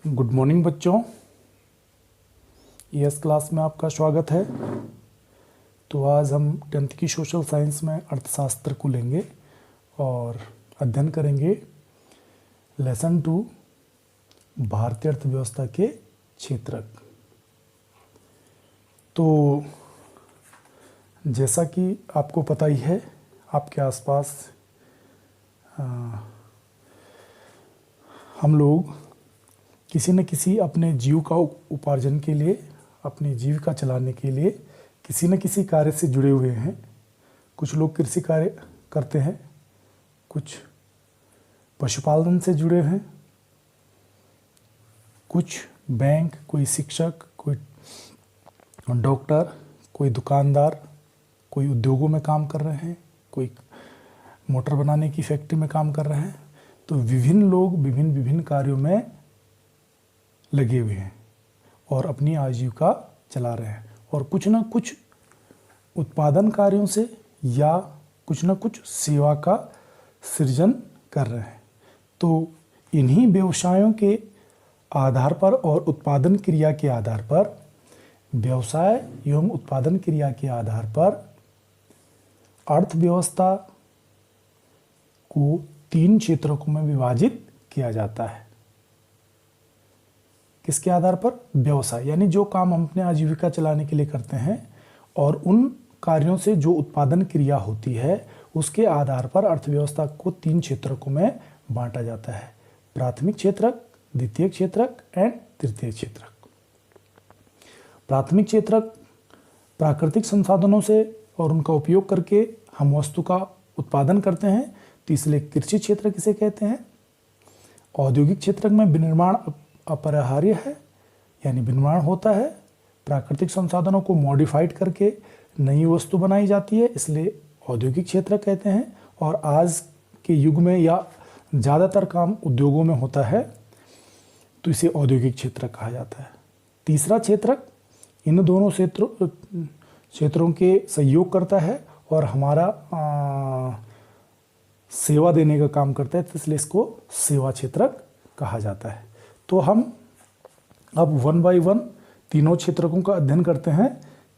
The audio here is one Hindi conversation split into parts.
गुड मॉर्निंग बच्चों, ईएस क्लास में आपका स्वागत है। तो आज हम 10th की सोशल साइंस में अर्थशास्त्र को लेंगे और अध्ययन करेंगे लेसन 2 भारतीय अर्थव्यवस्था के क्षेत्रक। तो जैसा कि आपको पता ही है, आपके आसपास हम लोग किसी न किसी अपने जीव का उपार्जन के लिए, अपनी जीविका चलाने के लिए किसी न किसी कार्य से जुड़े हुए हैं। कुछ लोग कृषि कार्य करते हैं, कुछ पशुपालन से जुड़े हैं, कुछ बैंक, कोई शिक्षक, कोई डॉक्टर, कोई दुकानदार, कोई उद्योगों में काम कर रहे हैं, कोई मोटर बनाने की फैक्ट्री में काम कर रहे हैं। तो विभिन्न लोग विभिन्न कार्यों में लगे हुए हैं और अपनी आजीविका चला रहे हैं और कुछ न कुछ उत्पादन कार्यों से या कुछ न कुछ सेवा का सृजन कर रहे हैं। तो इन्हीं व्यवसायों के आधार पर और उत्पादन क्रिया के आधार पर, व्यवसाय एवं उत्पादन क्रिया के आधार पर अर्थव्यवस्था को 3 क्षेत्रों में विभाजित किया जाता है। किसके आधार पर? व्यवसाय, यानी जो काम हम अपने आजीविका चलाने के लिए करते हैं और उन कार्यों से जो उत्पादन क्रिया होती है, उसके आधार पर अर्थव्यवस्था को 3 क्षेत्रकों में बांटा जाता है: प्राथमिक क्षेत्रक, द्वितीय क्षेत्रक एंड तृतीय क्षेत्रक। प्राथमिक क्षेत्रक प्राकृतिक संसाधनों से और उनका उपयोग करके हम वस्तु का उत्पादन करते हैं, तो इसलिए कृषि क्षेत्र किसे कहते हैं। औद्योगिक क्षेत्रक में विनिर्माण अपरिहार्य है, यानी विनिर्माण होता है, प्राकृतिक संसाधनों को मॉडिफाइड करके नई वस्तु बनाई जाती है, इसलिए औद्योगिक क्षेत्र कहते हैं। और आज के युग में या ज़्यादातर काम उद्योगों में होता है, तो इसे औद्योगिक क्षेत्र कहा जाता है। तीसरा क्षेत्रक इन दोनों क्षेत्रों के सहयोग करता है और हमारा सेवा देने का काम करता है, तो इसलिए इसको सेवा क्षेत्रक कहा जाता है। तो हम अब 1 बाय 1 तीनों क्षेत्रकों का अध्ययन करते हैं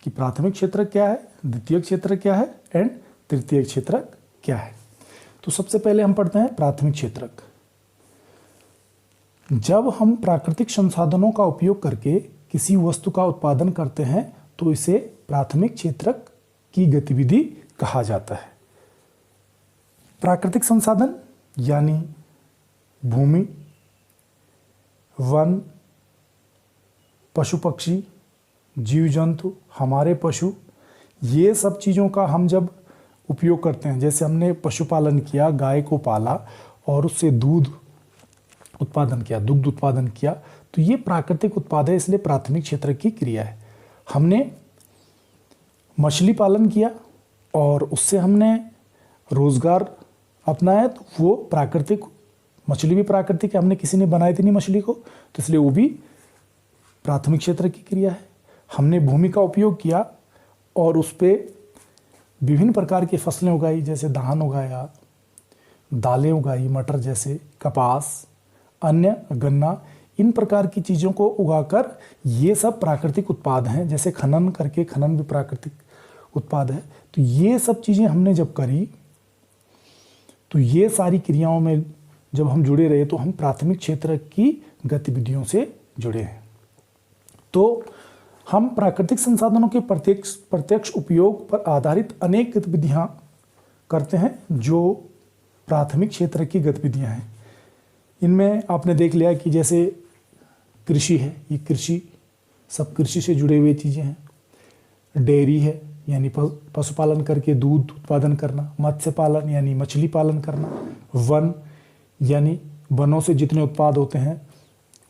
कि प्राथमिक क्षेत्रक क्या है, द्वितीय क्षेत्रक क्या है एंड तृतीय क्षेत्रक क्या है। तो सबसे पहले हम पढ़ते हैं प्राथमिक क्षेत्रक। जब हम प्राकृतिक संसाधनों का उपयोग करके किसी वस्तु का उत्पादन करते हैं, तो इसे प्राथमिक क्षेत्रक की गतिविधि कहा जाता है। प्राकृतिक संसाधन यानी भूमि, वन, पशु पक्षी, जीव जंतु, हमारे पशु, ये सब चीज़ों का हम जब उपयोग करते हैं, जैसे हमने पशुपालन किया, गाय को पाला और उससे दूध उत्पादन किया, दुग्ध उत्पादन किया, तो ये प्राकृतिक उत्पाद है, इसलिए प्राथमिक क्षेत्र की क्रिया है। हमने मछली पालन किया और उससे हमने रोजगार अपनाया, तो वो प्राकृतिक, मछली भी प्राकृतिक है, हमने किसी ने बनाई थी नहीं मछली को, तो इसलिए वो भी प्राथमिक क्षेत्र की क्रिया है। हमने भूमि का उपयोग किया और उस पर विभिन्न प्रकार की फसलें उगाई, जैसे धान उगाया, दालें उगाई, मटर जैसे, कपास, अन्य गन्ना, इन प्रकार की चीज़ों को उगाकर, ये सब प्राकृतिक उत्पाद हैं। जैसे खनन करके, खनन भी प्राकृतिक उत्पाद है। तो ये सब चीज़ें हमने जब करी, तो ये सारी क्रियाओं में जब हम जुड़े रहे, तो हम प्राथमिक क्षेत्र की गतिविधियों से जुड़े हैं। तो हम प्राकृतिक संसाधनों के प्रत्यक्ष उपयोग पर आधारित अनेक गतिविधियां करते हैं, जो प्राथमिक क्षेत्र की गतिविधियां हैं। इनमें आपने देख लिया कि जैसे कृषि है, ये कृषि, सब कृषि से जुड़े हुए चीज़ें हैं। डेयरी है, यानी पशुपालन करके दूध उत्पादन करना। मत्स्य पालन यानी मछली पालन करना। वन यानी वनों से जितने उत्पाद होते हैं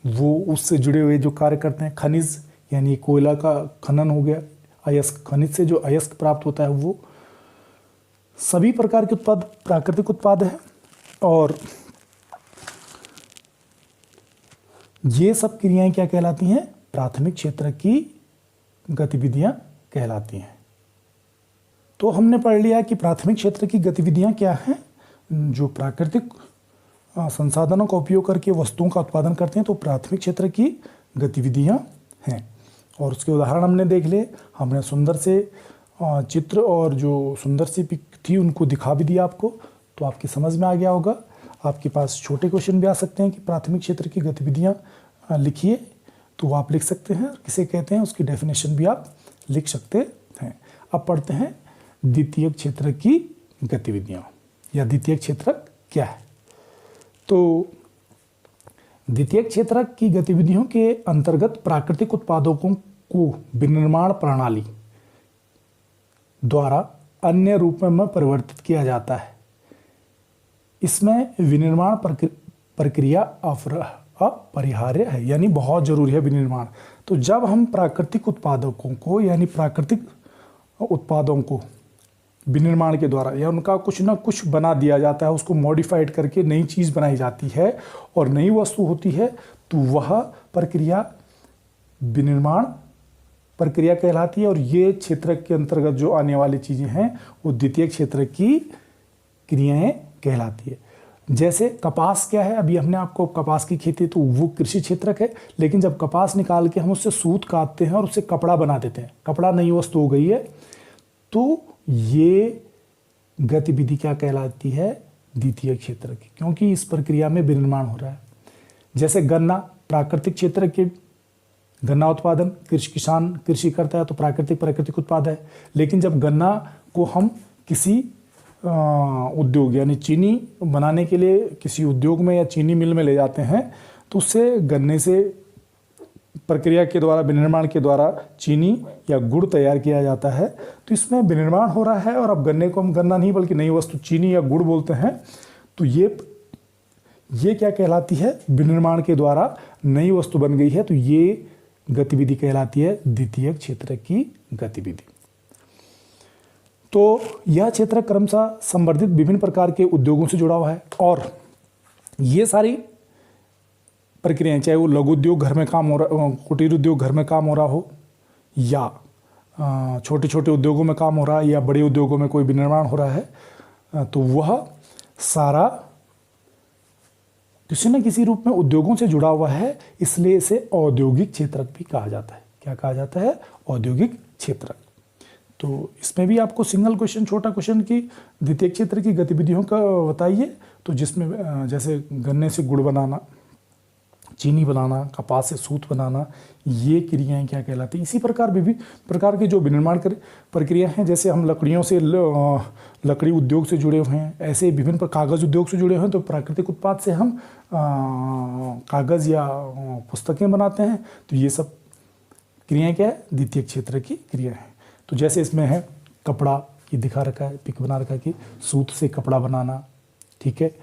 वो उससे जुड़े हुए जो कार्य करते हैं। खनिज यानी कोयला का खनन हो गया, अयस्क, खनिज से जो अयस्क प्राप्त होता है, वो सभी प्रकार के उत्पाद प्राकृतिक उत्पाद हैं। और ये सब क्रियाएं क्या कहलाती हैं? प्राथमिक क्षेत्र की गतिविधियां कहलाती हैं। तो हमने पढ़ लिया कि प्राथमिक क्षेत्र की गतिविधियां क्या हैं। जो प्राकृतिक संसाधनों का उपयोग करके वस्तुओं का उत्पादन करते हैं तो प्राथमिक क्षेत्र की गतिविधियां हैं। और उसके उदाहरण हमने देख लिए, हमने सुंदर से चित्र और जो सुंदर सी पिक थी उनको दिखा भी दिया आपको, तो आपकी समझ में आ गया होगा। आपके पास छोटे क्वेश्चन भी आ सकते हैं कि प्राथमिक क्षेत्र की गतिविधियां लिखिए, तो वो आप लिख सकते हैं। किसे कहते हैं उसकी डेफिनेशन भी आप लिख सकते हैं। अब पढ़ते हैं द्वितीयक क्षेत्र की गतिविधियां या द्वितीयक क्षेत्रक क्या है। तो द्वितीयक क्षेत्रक की गतिविधियों के अंतर्गत प्राकृतिक उत्पादों को विनिर्माण प्रणाली द्वारा अन्य रूप में परिवर्तित किया जाता है। इसमें विनिर्माण प्रक्रिया अपरिहार्य है, यानी बहुत जरूरी है विनिर्माण। तो जब हम प्राकृतिक उत्पादकों को यानी प्राकृतिक उत्पादों को विनिर्माण के द्वारा या उनका कुछ ना कुछ बना दिया जाता है, उसको मॉडिफाइड करके नई चीज़ बनाई जाती है और नई वस्तु होती है, तो वह प्रक्रिया विनिर्माण प्रक्रिया कहलाती है। और ये क्षेत्र के अंतर्गत जो आने वाली चीज़ें हैं वो द्वितीय क्षेत्र की क्रियाएं कहलाती है। जैसे कपास क्या है, अभी हमने आपको कपास की खेती, तो वो कृषि क्षेत्रक है। लेकिन जब कपास निकाल के हम उससे सूत काटते हैं और उससे कपड़ा बना देते हैं, कपड़ा नई वस्तु हो गई है, तो ये गतिविधि क्या कहलाती है, द्वितीय क्षेत्र की, क्योंकि इस प्रक्रिया में विनिर्माण हो रहा है। जैसे गन्ना प्राकृतिक क्षेत्र के गन्ना उत्पादन किसान कृषि करता है तो प्राकृतिक उत्पाद है। लेकिन जब गन्ना को हम किसी उद्योग यानी चीनी बनाने के लिए किसी उद्योग में या चीनी मिल में ले जाते हैं, तो उससे गन्ने से प्रक्रिया के द्वारा विनिर्माण के द्वारा चीनी या गुड़ तैयार किया जाता है। तो इसमें विनिर्माण हो रहा है और अब गन्ने को हम गन्ना नहीं बल्कि नई वस्तु चीनी या गुड़ बोलते हैं। तो ये क्या कहलाती है, विनिर्माण के द्वारा नई वस्तु बन गई है, तो ये गतिविधि कहलाती है द्वितीय क्षेत्र की गतिविधि। तो यह क्षेत्र क्रमशः संवर्धित विभिन्न प्रकार के उद्योगों से जुड़ा हुआ है और ये सारी प्रक्रियाएं, चाहे वो लघु उद्योग घर में काम हो रहा, कुटीर उद्योग घर में काम हो रहा हो, या छोटे छोटे उद्योगों में काम हो रहा है, या बड़े उद्योगों में कोई विनिर्माण हो रहा है, तो वह सारा किसी न किसी रूप में उद्योगों से जुड़ा हुआ है। इसलिए इसे औद्योगिक क्षेत्रक भी कहा जाता है। क्या कहा जाता है, औद्योगिक क्षेत्रक। तो इसमें भी आपको सिंगल क्वेश्चन, छोटा क्वेश्चन की द्वितीय क्षेत्र की गतिविधियों का बताइए। तो जिसमें जैसे गन्ने से गुड़ बनाना, चीनी बनाना, कपास से सूत बनाना, ये क्रियाएं क्या कहलाती हैं। इसी प्रकार विभिन्न प्रकार की जो विनिर्माण प्रक्रिया हैं, जैसे हम लकड़ियों से लकड़ी उद्योग से जुड़े हुए हैं, ऐसे विभिन्न कागज़ उद्योग से जुड़े हुए हैं। तो प्राकृतिक उत्पाद से हम कागज़ या पुस्तकें बनाते हैं। तो ये सब क्रियाएं क्या है, द्वितीय क्षेत्र की क्रिया है। तो जैसे इसमें है कपड़ा, ये दिखा रखा है, पिक बना रखा है कि सूत से कपड़ा बनाना, ठीक है।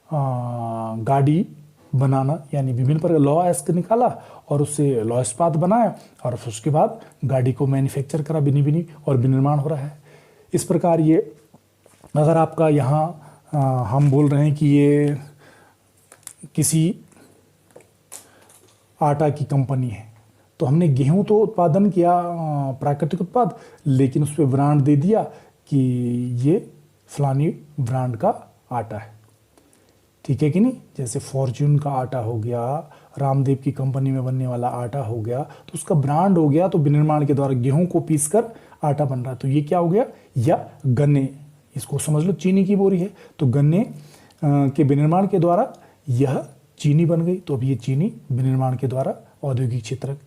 गाड़ी बनाना, यानी विभिन्न प्रकार लौह अयस्क निकाला और उससे लौह इस्पात बनाया और फिर उसके बाद गाड़ी को मैन्युफैक्चर करा, बिनी बिनी, और विनिर्माण हो रहा है। इस प्रकार ये अगर आपका यहाँ हम बोल रहे हैं कि ये किसी आटा की कंपनी है, तो हमने गेहूं तो उत्पादन किया प्राकृतिक उत्पाद, लेकिन उस पर ब्रांड दे दिया कि ये फलानी ब्रांड का आटा है, ठीक है कि नहीं। जैसे फॉर्च्यून का आटा हो गया, रामदेव की कंपनी में बनने वाला आटा हो गया, तो उसका ब्रांड हो गया। तो विनिर्माण के द्वारा गेहूं को पीसकर आटा बन रहा है। तो ये क्या हो गया, या गन्ने, इसको समझ लो चीनी की बोरी है, तो गन्ने के विनिर्माण के द्वारा यह चीनी बन गई। तो अब ये चीनी विनिर्माण के द्वारा औद्योगिक क्षेत्रक।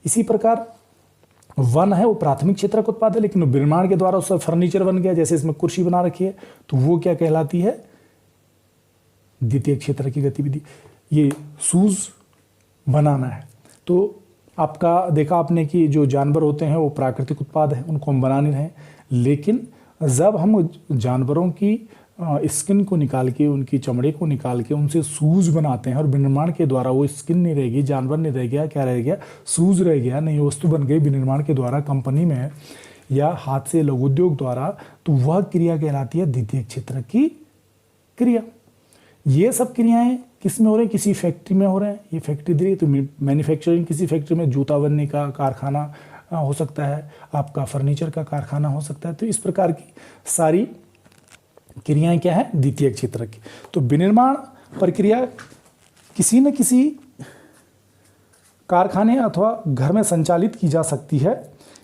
इसी प्रकार वन है, वो प्राथमिक क्षेत्रक उत्पाद है, लेकिन विनिर्माण के द्वारा उसका फर्नीचर बन गया। जैसे इसमें कुर्सी बना रखी है, तो वो क्या कहलाती है, द्वितीय क्षेत्र की गतिविधि। ये शूज बनाना है, तो आपका देखा आपने कि जो जानवर होते हैं वो प्राकृतिक उत्पाद है, उनको हम बना नहीं रहे। लेकिन जब हम जानवरों की स्किन को निकाल के, उनकी चमड़े को निकाल के उनसे शूज बनाते हैं और विनिर्माण के द्वारा वो स्किन नहीं रहेगी, जानवर नहीं रह गया, क्या रह गया, शूज रह गया, नई वस्तु बन गई विनिर्माण के द्वारा कंपनी में या हाथ से लघु उद्योग द्वारा, तो वह क्रिया कहलाती है द्वितीय क्षेत्र की क्रिया। ये सब क्रियाएं किस में हो रही हैं, किसी फैक्ट्री में हो रहे हैं। ये फैक्ट्री दे रही है, तो मैन्युफैक्चरिंग, किसी फैक्ट्री में जूता बनने का कारखाना हो सकता है, आपका फर्नीचर का कारखाना हो सकता है। तो इस प्रकार की सारी क्रियाएं क्या है, द्वितीय क्षेत्र की। तो विनिर्माण प्रक्रिया किसी न किसी कारखाने अथवा घर में संचालित की जा सकती है।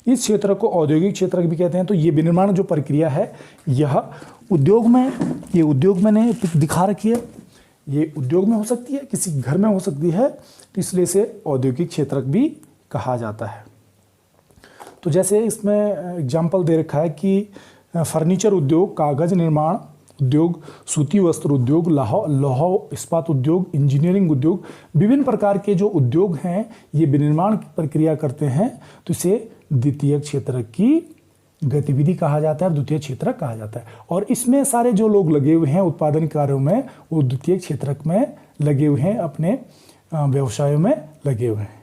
इस क्षेत्र को औद्योगिक क्षेत्र भी कहते हैं। तो ये विनिर्माण जो प्रक्रिया है यह उद्योग में, ये उद्योग मैंने दिखा रखी है, ये उद्योग में हो सकती है, किसी घर में हो सकती है, तो इसलिए इसे औद्योगिक क्षेत्र भी कहा जाता है। तो जैसे इसमें एग्जाम्पल दे रखा है कि फर्नीचर उद्योग, कागज निर्माण उद्योग, सूती वस्त्र उद्योग, लौह इस्पात उद्योग, इंजीनियरिंग उद्योग, विभिन्न प्रकार के जो उद्योग हैं ये विनिर्माण की प्रक्रिया करते हैं, तो इसे द्वितीय क्षेत्र की गतिविधि कहा जाता है, द्वितीय क्षेत्र कहा जाता है। और इसमें सारे जो लोग लगे हुए हैं उत्पादन कार्यों में वो द्वितीय क्षेत्र में लगे हुए हैं, अपने व्यवसायों में लगे हुए हैं।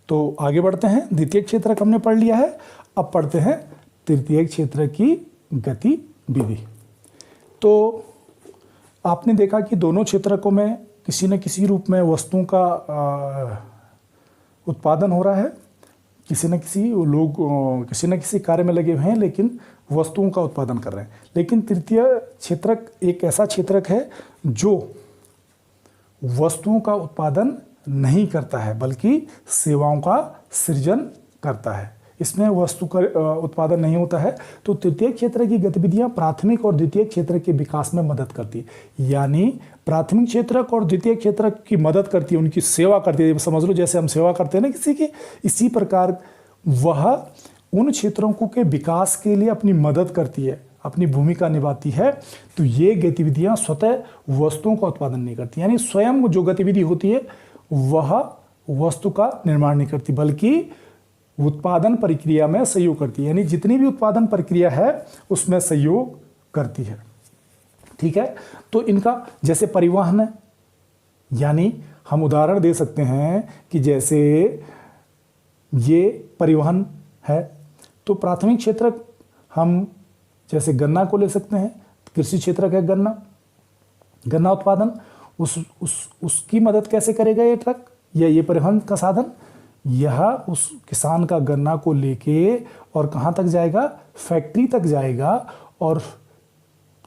तो आगे बढ़ते हैं, द्वितीय क्षेत्र हमने पढ़ लिया है, अब पढ़ते हैं तृतीय क्षेत्र की गतिविधि। तो आपने देखा कि दोनों क्षेत्रकों में किसी न किसी रूप में वस्तुओं का उत्पादन हो रहा है, किसी न किसी लोग किसी न किसी कार्य में लगे हुए हैं लेकिन वस्तुओं का उत्पादन कर रहे हैं। लेकिन तृतीय क्षेत्रक एक ऐसा क्षेत्रक है जो वस्तुओं का उत्पादन नहीं करता है बल्कि सेवाओं का सृजन करता है। इसमें वस्तु का उत्पादन नहीं होता है। तो तृतीय क्षेत्र की गतिविधियां प्राथमिक और द्वितीय क्षेत्र के विकास में मदद करती है। यानी प्राथमिक क्षेत्रक और द्वितीय क्षेत्रक की मदद करती है, उनकी सेवा करती है। समझ लो जैसे हम सेवा करते हैं ना किसी की, इसी प्रकार वह उन क्षेत्रों को के विकास के लिए अपनी मदद करती है, अपनी भूमिका निभाती है। तो ये गतिविधियां स्वतः वस्तुओं का उत्पादन नहीं करती, यानी स्वयं जो गतिविधि होती है वह वस्तु का निर्माण नहीं करती बल्कि उत्पादन प्रक्रिया में सहयोग करती है। यानी जितनी भी उत्पादन प्रक्रिया है उसमें सहयोग करती है। ठीक है, तो इनका जैसे परिवहन है, यानी हम उदाहरण दे सकते हैं कि जैसे ये परिवहन है तो प्राथमिक क्षेत्र हम जैसे गन्ना को ले सकते हैं, कृषि क्षेत्र है गन्ना उत्पादन, उसकी मदद कैसे करेगा ये ट्रक या ये परिवहन का साधन? यह उस किसान का गन्ना को लेके और कहाँ तक जाएगा? फैक्ट्री तक जाएगा और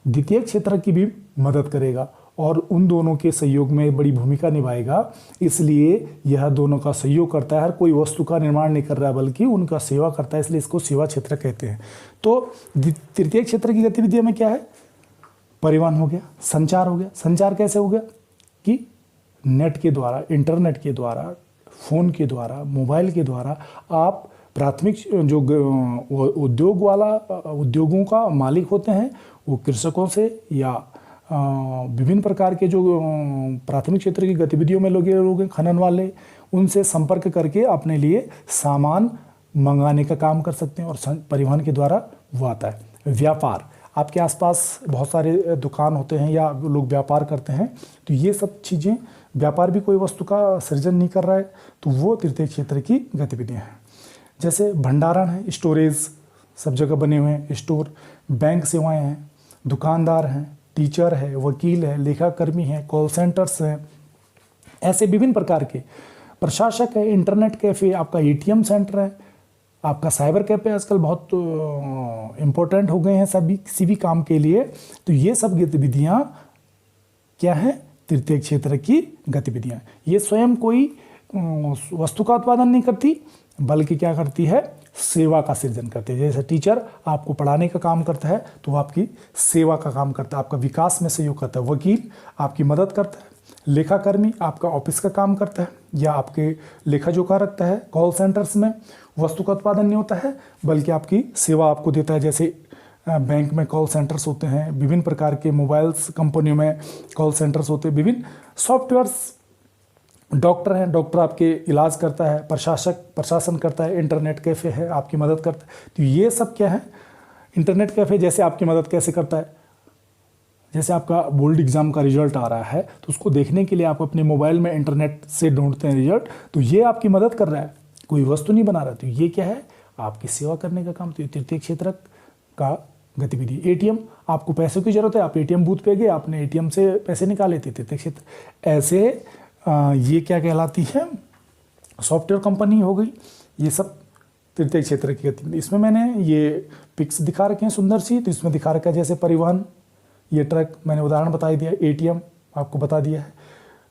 द्वितीय क्षेत्र की भी मदद करेगा और उन दोनों के सहयोग में बड़ी भूमिका निभाएगा। इसलिए यह दोनों का सहयोग करता है, हर कोई वस्तु का निर्माण नहीं कर रहा है बल्कि उनका सेवा करता है, इसलिए इसको सेवा क्षेत्र कहते हैं। तो तृतीय क्षेत्र की गतिविधियों में क्या है? परिवहन हो गया, संचार हो गया। संचार कैसे हो गया? कि नेट के द्वारा, इंटरनेट के द्वारा, फ़ोन के द्वारा, मोबाइल के द्वारा आप प्राथमिक जो उद्योगों का मालिक होते हैं वो कृषकों से या विभिन्न प्रकार के जो प्राथमिक क्षेत्र की गतिविधियों में लगे लोग हैं, खनन वाले, उनसे संपर्क करके अपने लिए सामान मंगाने का काम कर सकते हैं और परिवहन के द्वारा वो आता है। व्यापार, आपके आसपास बहुत सारे दुकान होते हैं या लोग व्यापार करते हैं, तो ये सब चीज़ें, व्यापार भी कोई वस्तु का सृजन नहीं कर रहा है, तो वो तृतीय क्षेत्र की गतिविधियाँ हैं। जैसे भंडारण है, स्टोरेज सब जगह बने हुए हैं, स्टोर, बैंक सेवाएं हैं, दुकानदार हैं, टीचर है, वकील है, लेखाकर्मी है, कॉल सेंटर्स हैं, ऐसे विभिन्न प्रकार के, प्रशासक है, इंटरनेट कैफ़े, आपका एटीएम सेंटर है, आपका साइबर कैफ़े आजकल बहुत इम्पोर्टेंट हो गए हैं सभी किसी भी काम के लिए। तो ये सब गतिविधियाँ क्या हैं? तृतीय क्षेत्र की गतिविधियाँ। ये स्वयं कोई वस्तु का उत्पादन नहीं करती बल्कि क्या करती है? सेवा का सृजन करते हैं। जैसे टीचर आपको पढ़ाने का काम करता है तो वो आपकी सेवा का काम करता है, आपका विकास में सहयोग करता है। वकील आपकी मदद करता है, लेखाकर्मी आपका ऑफिस का काम करता है या आपके लेखा जोखा रखता है। कॉल सेंटर्स में वस्तु का उत्पादन नहीं होता है बल्कि आपकी सेवा आपको देता है। जैसे बैंक में कॉल सेंटर्स होते हैं, विभिन्न प्रकार के मोबाइल्स कंपनियों में कॉल सेंटर्स होते हैं, विभिन्न सॉफ्टवेयर्स, डॉक्टर हैं, डॉक्टर आपके इलाज करता है, प्रशासन करता है, इंटरनेट कैफ़े है आपकी मदद करता है। तो ये सब क्या है? इंटरनेट कैफ़े जैसे आपकी मदद कैसे करता है? जैसे आपका बोर्ड एग्जाम का रिजल्ट आ रहा है तो उसको देखने के लिए आप अपने मोबाइल में इंटरनेट से ढूंढते हैं रिजल्ट, तो ये आपकी मदद कर रहा है, कोई वस्तु नहीं बना रहा। तो ये क्या है? आपकी सेवा करने का काम। तो ये तृतीय क्षेत्र का गतिविधि। एटीएम, आपको पैसों की जरूरत है, आप एटीएम बूथ पे गए, आपने एटीएम से पैसे निकाले थे, तृतीय क्षेत्र। ऐसे ये क्या कहलाती है? सॉफ्टवेयर कंपनी हो गई। ये सब तृतीय क्षेत्र की गतिविधि। इसमें मैंने ये पिक्स दिखा रखे हैं सुंदर सी, तो इसमें दिखा रखा है जैसे परिवहन, ये ट्रक मैंने उदाहरण बता दिया, एटीएम आपको बता दिया है।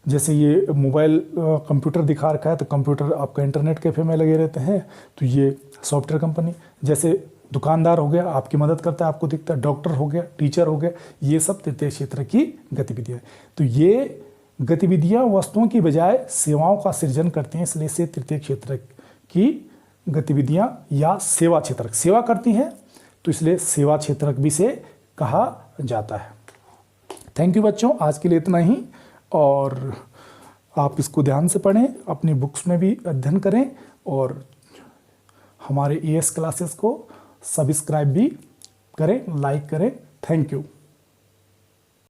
जैसे ये मोबाइल कंप्यूटर दिखा रखा है, तो कंप्यूटर आपका इंटरनेट कैफ़े में लगे रहते हैं, तो ये सॉफ्टवेयर कंपनी। जैसे दुकानदार हो गया, आपकी मदद करता है, आपको दिखता है। डॉक्टर हो गया, टीचर हो गया, ये सब तृतीय क्षेत्र की गतिविधियाँ। तो ये गतिविधियाँ वस्तुओं की बजाय सेवाओं का सृजन करती हैं, इसलिए से तृतीय क्षेत्र की गतिविधियाँ या सेवा क्षेत्रक सेवा करती हैं, तो इसलिए सेवा क्षेत्रक भी से कहा जाता है। थैंक यू बच्चों, आज के लिए इतना ही, और आप इसको ध्यान से पढ़ें, अपनी बुक्स में भी अध्ययन करें, और हमारे एएस क्लासेस को सब्सक्राइब भी करें, लाइक करें। Thank you.